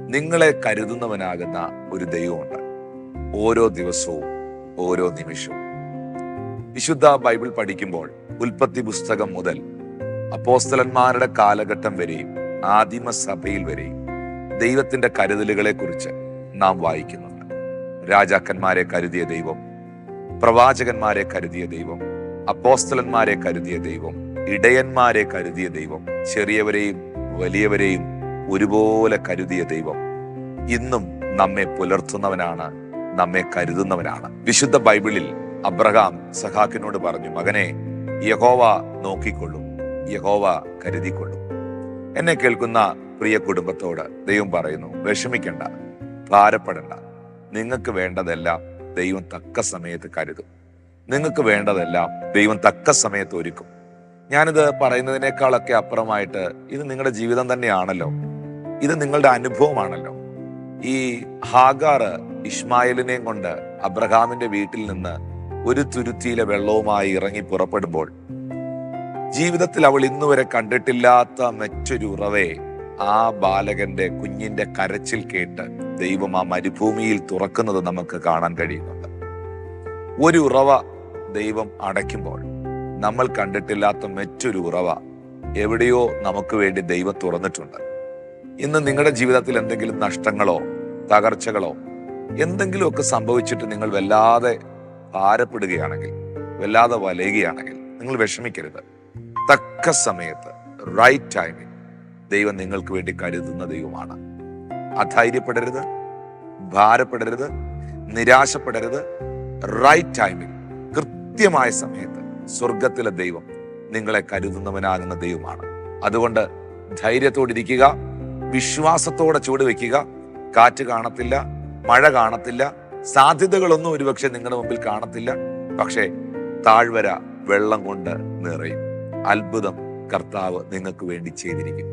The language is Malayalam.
നിങ്ങളെ കരുതുന്നവനാകുന്ന ഒരു ദൈവമുണ്ട്. ഓരോ ദിവസവും ഓരോ നിമിഷവും. വിശുദ്ധ ബൈബിൾ പഠിക്കുമ്പോൾ ഉൽപ്പത്തി പുസ്തകം മുതൽ അപ്പോസ്തലന്മാരുടെ കാലഘട്ടം വരെയും ആദിമസഭയിൽ വരെയും ദൈവത്തിന്റെ കരുതലുകളെ കുറിച്ച് നാം വായിക്കുന്നുണ്ട്. രാജാക്കന്മാരെ കരുതിയ ദൈവം, പ്രവാചകന്മാരെ കരുതിയ ദൈവം, അപ്പോസ്തലന്മാരെ കരുതിയ ദൈവം, ഇടയന്മാരെ കരുതിയ ദൈവം, ചെറിയവരെയും വലിയവരെയും ഒരുപോലെ കരുതിയ ദൈവം ഇന്നും നമ്മെ പുലർത്തുന്നവനാണ്, നമ്മെ കരുതുന്നവനാണ്. വിശുദ്ധ ബൈബിളിൽ അബ്രഹാം സഖാക്കിനോട് പറഞ്ഞു, മകനെ, യഹോവ നോക്കിക്കൊള്ളും, യഹോവ കരുതിക്കൊള്ളും. എന്നെ കേൾക്കുന്ന പ്രിയ കുടുംബത്തോട് ദൈവം പറയുന്നു, വിഷമിക്കണ്ട, ഭാരപ്പെടണ്ട. നിങ്ങൾക്ക് വേണ്ടതെല്ലാം ദൈവം തക്ക സമയത്ത് കരുതും. നിങ്ങൾക്ക് വേണ്ടതെല്ലാം ദൈവം തക്ക സമയത്ത് ഒരുക്കും. ഞാനിത് പറയുന്നതിനേക്കാളൊക്കെ അപ്പുറമായിട്ട് ഇത് നിങ്ങളുടെ ജീവിതം തന്നെയാണല്ലോ, ഇത് നിങ്ങളുടെ അനുഭവമാണല്ലോ. ഈ ഹാഗാർ ഇശ്മായേലിനെയും കൊണ്ട് അബ്രഹാമിന്റെ വീട്ടിൽ നിന്ന് ഒരു തുരുത്തിയിലെ വെള്ളവുമായി ഇറങ്ങി പുറപ്പെടുമ്പോൾ ജീവിതത്തിൽ അവൾ ഇന്നുവരെ കണ്ടിട്ടില്ലാത്ത മറ്റൊരു ഉറവയെ ആ ബാലകന്റെ കുഞ്ഞിന്റെ കരച്ചിൽ കേട്ട് ദൈവം ആ മരുഭൂമിയിൽ തുറക്കുന്നത് നമുക്ക് കാണാൻ കഴിയുന്നുണ്ട്. ഒരു ഉറവ ദൈവം അടയ്ക്കുമ്പോൾ നമ്മൾ കണ്ടിട്ടില്ലാത്ത മറ്റൊരു ഉറവ എവിടെയോ നമുക്ക് വേണ്ടി ദൈവം തുറന്നിട്ടുണ്ട്. ഇന്ന് നിങ്ങളുടെ ജീവിതത്തിൽ എന്തെങ്കിലും നഷ്ടങ്ങളോ തകർച്ചകളോ എന്തെങ്കിലുമൊക്കെ സംഭവിച്ചിട്ട് നിങ്ങൾ വല്ലാതെ ഭാരപ്പെടുകയാണെങ്കിൽ, വല്ലാതെ വലയുകയാണെങ്കിൽ നിങ്ങൾ വിഷമിക്കരുത്. തക്ക സമയത്ത്, റൈറ്റ് ടൈമിൽ ദൈവം നിങ്ങൾക്ക് വേണ്ടി കരുതുന്ന ദൈവമാണ്. അധൈര്യപ്പെടരുത്, ഭാരപ്പെടരുത്, നിരാശപ്പെടരുത്. റൈറ്റ് ടൈമിൽ, കൃത്യമായ സമയത്ത് സ്വർഗത്തിലെ ദൈവം നിങ്ങളെ കരുതുന്നവനാകുന്ന ദൈവമാണ്. അതുകൊണ്ട് ധൈര്യത്തോടിരിക്കുക, വിശ്വാസത്തോടെ ചുവട് വെക്കുക. കാറ്റ് കാണത്തില്ല, മഴ കാണത്തില്ല, സാധ്യതകളൊന്നും ഒരുപക്ഷെ നിങ്ങളുടെ മുമ്പിൽ കാണത്തില്ല. പക്ഷേ താഴ്വര വെള്ളം കൊണ്ട് നിറയും. അത്ഭുതം കർത്താവ് നിങ്ങൾക്ക് വേണ്ടി ചെയ്തിരിക്കും.